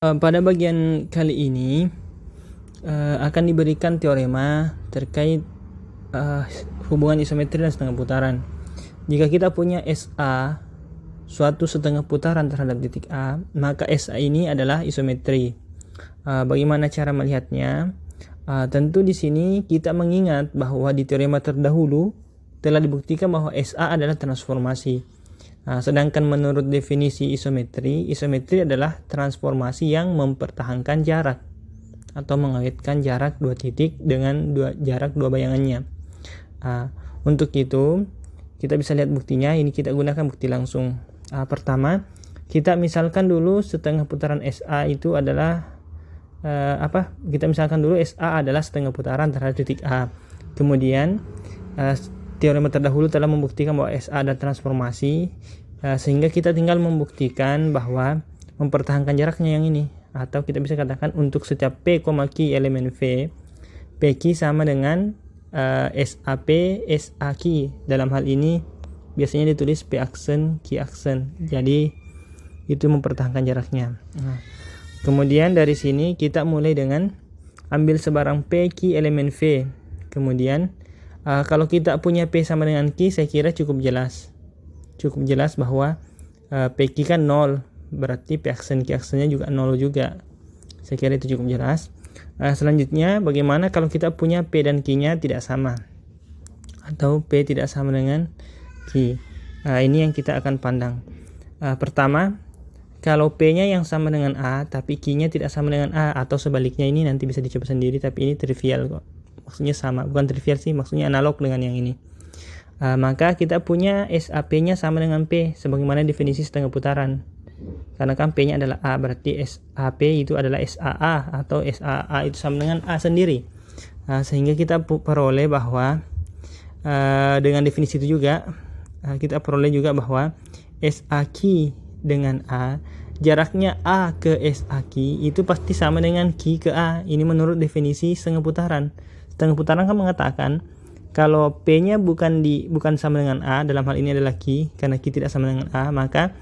Pada bagian kali ini akan diberikan teorema terkait hubungan isometri dan setengah putaran. Jika kita punya SA suatu setengah putaran terhadap titik A, maka SA ini adalah isometri. Bagaimana cara melihatnya? Tentu di sini kita mengingat bahwa di teorema terdahulu telah dibuktikan bahwa SA adalah transformasi. Sedangkan menurut definisi isometri adalah transformasi yang mempertahankan jarak atau mengawetkan jarak dua titik dengan jarak dua bayangannya. Untuk itu kita bisa lihat buktinya. Ini kita gunakan bukti langsung. Pertama, kita misalkan dulu setengah putaran SA itu adalah kita misalkan dulu SA adalah setengah putaran terhadap titik A. Kemudian teorema terdahulu telah membuktikan bahwa SA ada transformasi, sehingga kita tinggal membuktikan bahwa mempertahankan jaraknya yang ini, atau kita bisa katakan untuk setiap P, Q elemen V, PQ sama dengan SAP, SAQ. Dalam hal ini biasanya ditulis P aksen, Q aksen. Jadi itu mempertahankan jaraknya. Kemudian dari sini kita mulai dengan ambil sebarang P, Q elemen V. Kemudian kalau kita punya P sama dengan Q, saya kira cukup jelas bahwa PQ kan 0, berarti P aksen Q aksennya juga 0 juga. Saya kira itu cukup jelas. Selanjutnya, bagaimana kalau kita punya P dan Q-nya tidak sama, atau P tidak sama dengan Q? Ini yang kita akan pandang. Pertama, kalau P-nya yang sama dengan A tapi Q-nya tidak sama dengan A, atau sebaliknya, ini nanti bisa dicoba sendiri, tapi ini trivial kok. Maksudnya sama, bukan trivial sih, maksudnya analog dengan yang ini. Maka kita punya SAP-nya sama dengan P sebagaimana definisi setengah putaran. Karena kan P-nya adalah A, berarti SAP itu adalah SAA, atau SAA itu sama dengan A sendiri. Sehingga kita peroleh bahwa dengan definisi itu juga kita peroleh juga bahwa SAQ dengan A, jaraknya A ke SAQ itu pasti sama dengan Q ke A. Ini menurut definisi setengah putaran. Setengah putaran kan mengatakan kalau P-nya bukan sama dengan A, dalam hal ini adalah Q, karena Q tidak sama dengan A, maka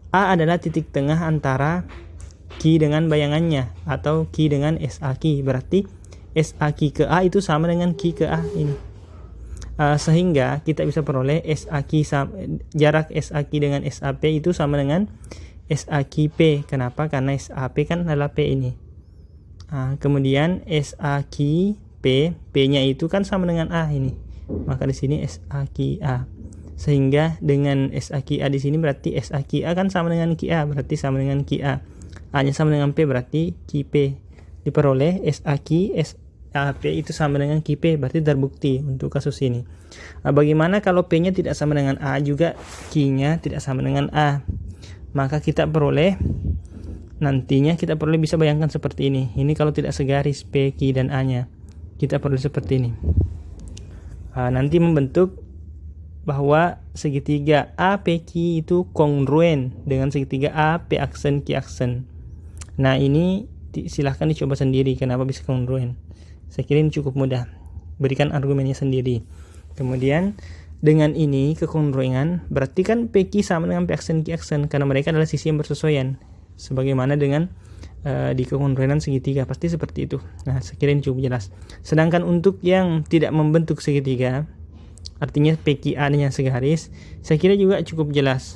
A adalah titik tengah antara Q dengan bayangannya, atau Q dengan SAQ. Berarti SAQ ke A itu sama dengan Q ke A ini. Sehingga kita bisa peroleh jarak SAQ dengan SAP itu sama dengan SAQP. Kenapa? Karena SAP kan adalah P ini. Kemudian SAQP, P-nya itu kan sama dengan A ini. Maka di sini SAQA. Sehingga dengan SAQA di sini berarti SAQA kan sama dengan QA, berarti sama dengan QA. A-nya sama dengan P, berarti QP. Diperoleh SAQ, SAP itu sama dengan QP, berarti terbukti untuk kasus ini. Bagaimana kalau P-nya tidak sama dengan A, juga Q-nya tidak sama dengan A? Maka kita peroleh, nantinya kita peroleh, bisa bayangkan seperti ini. Ini kalau tidak segaris P, Q, dan A-nya, kita peroleh seperti ini. Nanti membentuk bahwa segitiga APQ itu kongruen dengan segitiga AP aksen Q aksen. Nah, ini silahkan dicoba sendiri kenapa bisa kongruen. Saya kira ini cukup mudah. Berikan argumennya sendiri. Kemudian dengan ini kekongruengan berarti kan PQ sama dengan P aksen Q aksen, karena mereka adalah sisi yang bersesuaian. Sebagaimana dengan di kekongruenan segitiga, pasti seperti itu. Nah, saya kira ini cukup jelas. Sedangkan untuk yang tidak membentuk segitiga, artinya PQA-nya segaris, saya kira juga cukup jelas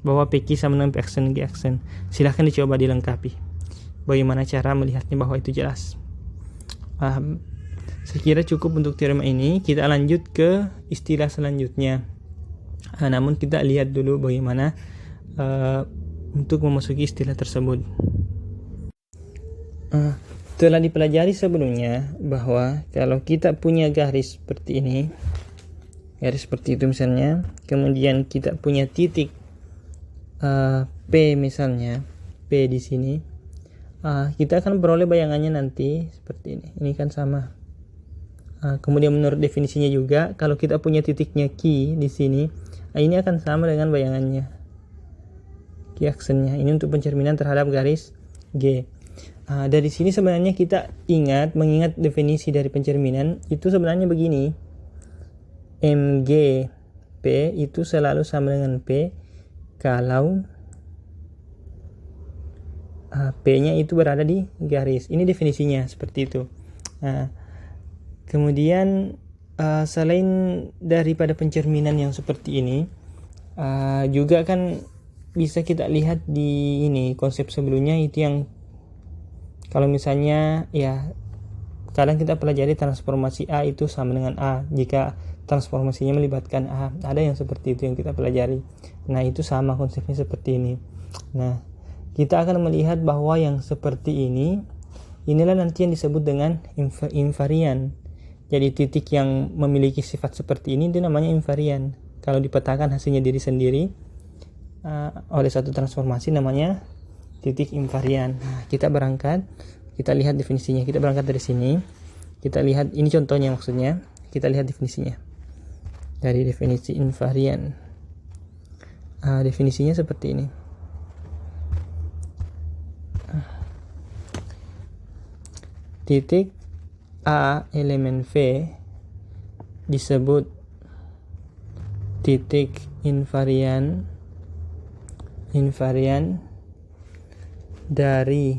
bahwa PQ sama dengan P aksen Q aksen. Silahkan dicoba dilengkapi bagaimana cara melihatnya bahwa itu jelas. Saya kira cukup untuk teorema ini. Kita lanjut ke istilah selanjutnya. Namun kita lihat dulu bagaimana untuk memasuki istilah tersebut. Telah dipelajari sebelumnya bahwa kalau kita punya garis seperti ini, garis seperti itu misalnya, kemudian kita punya titik P misalnya, P di sini, kita akan peroleh bayangannya nanti seperti ini. Ini kan sama. Kemudian menurut definisinya juga, kalau kita punya titiknya Q di sini, ini akan sama dengan bayangannya, Q aksennya. Ini untuk pencerminan terhadap garis G. Dari sini sebenarnya kita mengingat definisi dari pencerminan itu sebenarnya begini. MGP itu selalu sama dengan P kalau P-nya itu berada di garis. Ini definisinya seperti itu. Nah, kemudian selain daripada pencerminan yang seperti ini, juga kan bisa kita lihat di ini konsep sebelumnya, itu yang kalau misalnya ya kadang kita pelajari transformasi A itu sama dengan A jika transformasinya melibatkan A. Ada yang seperti itu yang kita pelajari. Nah, itu sama konsepnya seperti ini. Nah, kita akan melihat bahwa yang seperti ini, inilah nanti yang disebut dengan invarian. Jadi titik yang memiliki sifat seperti ini itu namanya invarian. Kalau dipetakan hasilnya diri sendiri oleh satu transformasi, namanya titik invarian. Nah, kita berangkat, kita lihat definisinya. Kita berangkat dari sini, kita lihat ini contohnya, maksudnya kita lihat definisinya. Dari definisi invarian, definisinya seperti ini. Titik A elemen V disebut titik invarian dari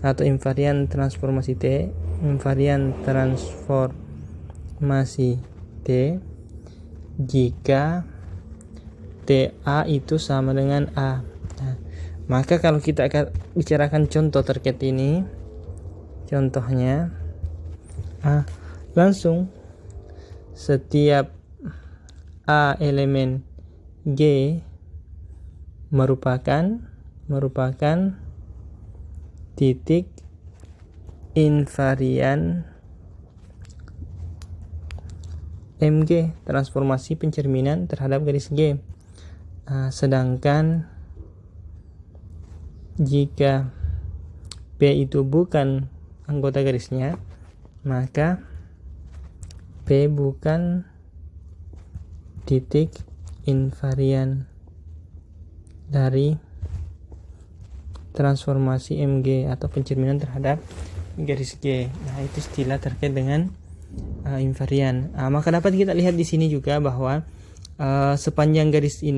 atau invarian transformasi T, invarian transformasi T jika TA itu sama dengan A. Nah, maka kalau kita akan bicarakan contoh terkait ini, contohnya langsung setiap A elemen G merupakan titik invarian MG, transformasi pencerminan terhadap garis G. Sedangkan jika P itu bukan anggota garisnya, maka P bukan titik invarian dari transformasi MG atau pencerminan terhadap garis G. Nah, itu istilah terkait dengan invarian. Maka dapat kita lihat di sini juga bahwa sepanjang garis G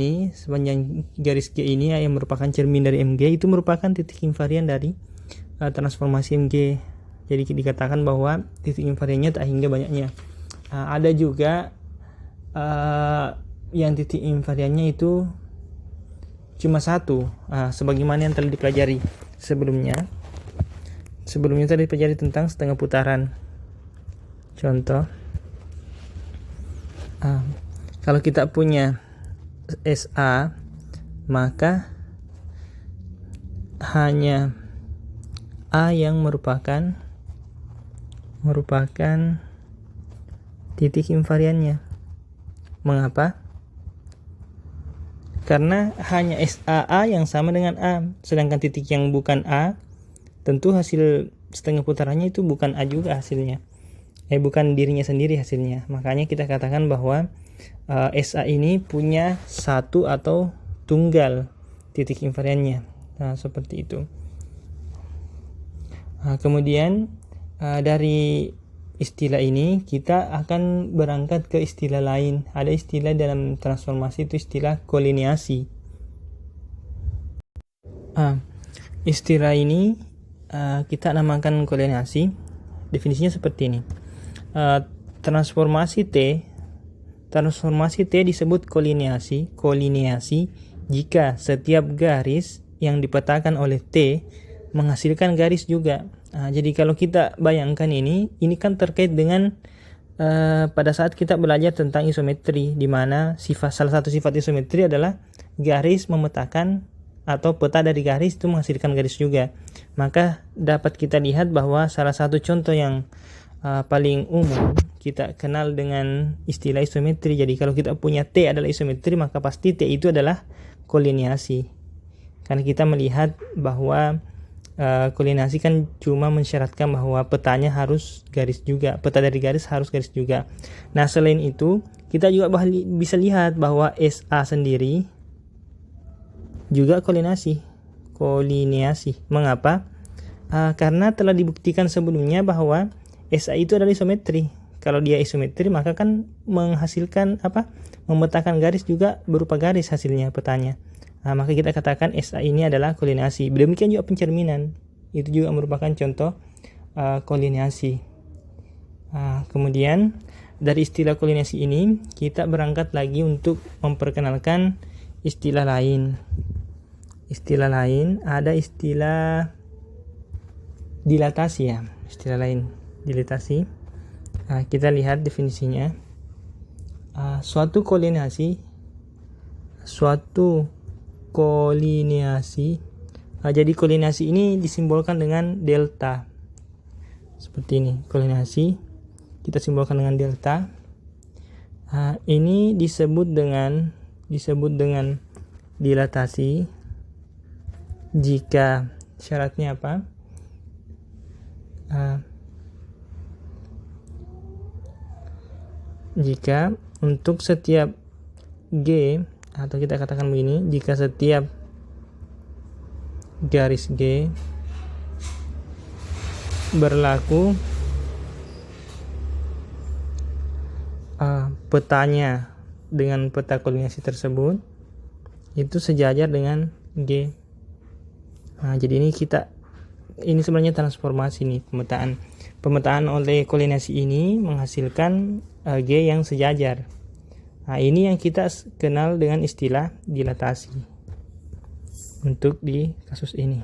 ini yang merupakan cermin dari MG itu merupakan titik invarian dari transformasi MG. Jadi dikatakan bahwa titik invariannya tak hingga banyaknya. Ada juga yang titik invariannya itu cuma satu, sebagaimana yang telah dipelajari sebelumnya. Sebelumnya tadi dipelajari tentang setengah putaran. Contoh, kalau kita punya SA, maka hanya A yang merupakan titik invariannya. Mengapa? Karena hanya SAA yang sama dengan A, sedangkan titik yang bukan A, tentu hasil setengah putarannya itu bukan A juga hasilnya. Bukan dirinya sendiri hasilnya. Makanya kita katakan bahwa SA ini punya satu atau tunggal titik invariannya. Nah, seperti itu. Kemudian dari istilah ini kita akan berangkat ke istilah lain. Ada istilah dalam transformasi itu istilah kolineasi. Istilah ini kita namakan kolineasi. Definisinya seperti ini. Transformasi T disebut kolineasi jika setiap garis yang dipetakan oleh T menghasilkan garis juga. Jadi kalau kita bayangkan ini kan terkait dengan pada saat kita belajar tentang isometri, di mana salah satu sifat isometri adalah garis memetakan atau peta dari garis itu menghasilkan garis juga. Maka dapat kita lihat bahwa salah satu contoh yang paling umum kita kenal dengan istilah isometri. Jadi kalau kita punya T adalah isometri, maka pasti T itu adalah kolineasi. Karena kita melihat bahwa kolineasi kan cuma mensyaratkan bahwa petanya harus garis juga, peta dari garis harus garis juga. Nah, selain itu kita juga bisa lihat bahwa SA sendiri juga kolineasi. Mengapa? Karena telah dibuktikan sebelumnya bahwa SA itu adalah isometri. Kalau dia isometri maka kan menghasilkan memetakan garis juga berupa garis hasilnya petanya. Maka kita katakan SA ini adalah kolinasi. Demikian juga pencerminan, itu juga merupakan contoh kolinasi. Kemudian dari istilah kolinasi ini kita berangkat lagi untuk memperkenalkan istilah lain. Istilah lain ada istilah dilatasi ya. Istilah lain dilatasi. Kita lihat definisinya. Suatu kolinasi. Jadi kolinasi ini disimbolkan dengan delta. Seperti ini, kolinasi kita simbolkan dengan delta. Ini disebut dengan dilatasi jika syaratnya apa? Jika untuk setiap G, atau kita katakan begini, jika setiap garis G berlaku petanya dengan peta kolinasi tersebut itu sejajar dengan G. Jadi ini sebenarnya transformasi nih, pemetaan oleh kolinasi ini menghasilkan G yang sejajar. Ini yang kita kenal dengan istilah dilatasi untuk di kasus ini.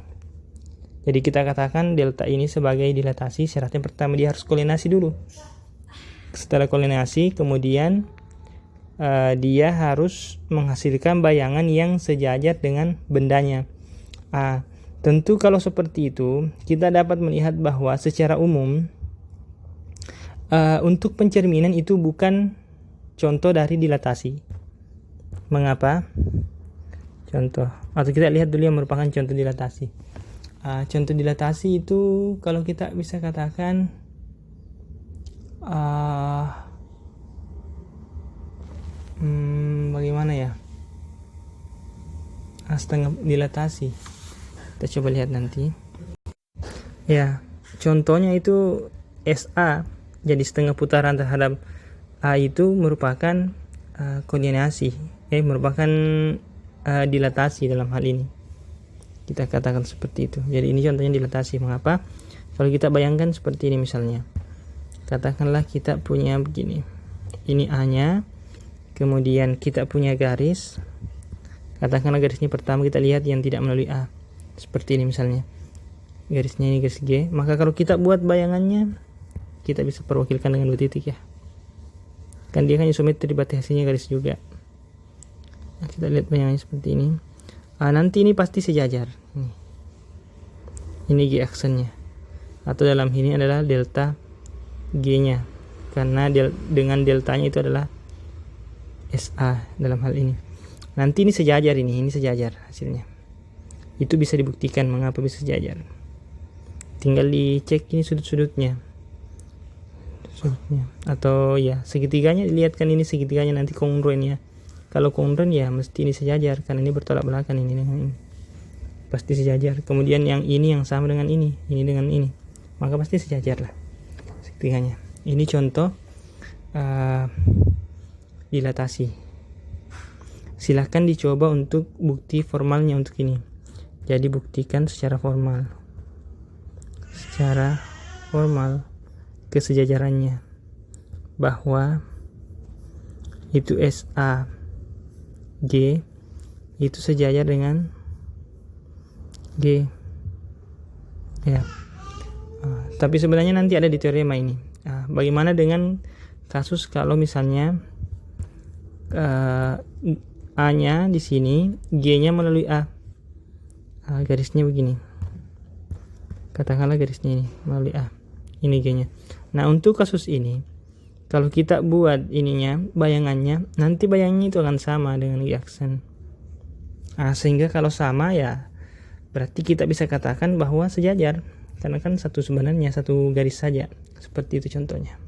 Jadi kita katakan delta ini sebagai dilatasi, syaratnya pertama dia harus kolinasi dulu. Setelah kolinasi kemudian dia harus menghasilkan bayangan yang sejajar dengan bendanya. Tentu kalau seperti itu kita dapat melihat bahwa secara umum untuk pencerminan itu bukan contoh dari dilatasi. Mengapa? Contoh, atau kita lihat dulu yang merupakan contoh dilatasi. Contoh dilatasi itu kalau kita bisa katakan bagaimana ya? Setengah dilatasi. Kita coba lihat nanti. Ya, contohnya itu SA, jadi setengah putaran terhadap A itu merupakan kolinasi, merupakan dilatasi dalam hal ini. Kita katakan seperti itu. Jadi ini contohnya dilatasi. Mengapa? Kalau kita bayangkan seperti ini misalnya. Katakanlah kita punya begini. Ini A-nya, kemudian kita punya garis. Katakanlah garis ini pertama kita lihat yang tidak melalui A. Seperti ini misalnya. Garisnya ini garis G. Maka kalau kita buat bayangannya, kita bisa perwakilkan dengan 2 titik ya. Kan dia kan isometri, berarti hasilnya garis juga. Kita lihat bayangannya seperti ini. Nanti ini pasti sejajar. Ini G aksennya. Atau dalam ini adalah delta G-nya. Karena dengan deltanya itu adalah SA dalam hal ini. Nanti ini sejajar ini sejajar hasilnya. Itu bisa dibuktikan mengapa bisa sejajar. Tinggal dicek ini sudut-sudutnya. Atau ya segitiganya, dilihatkan ini segitiganya nanti kongruen ya. Kalau kongruen ya mesti ini sejajar karena ini bertolak belakang ini dengan ini, pasti sejajar. Kemudian yang ini yang sama dengan ini dengan ini, maka pasti sejajar lah segitiganya. Ini contoh dilatasi. Silahkan dicoba untuk bukti formalnya untuk ini. Jadi buktikan secara formal kesejajarannya bahwa itu SA G itu sejajar dengan G ya. Tapi sebenarnya nanti ada di teorema ini. Bagaimana dengan kasus kalau misalnya A-nya di sini, G-nya melalui A. Garisnya begini. Katakanlah garisnya ini melalui A. Ini G-nya. Nah, untuk kasus ini kalau kita buat ininya, bayangannya, nanti bayangannya itu akan sama dengan G aksen. Sehingga kalau sama ya berarti kita bisa katakan bahwa sejajar. Karena kan sebenarnya satu garis saja. Seperti itu contohnya.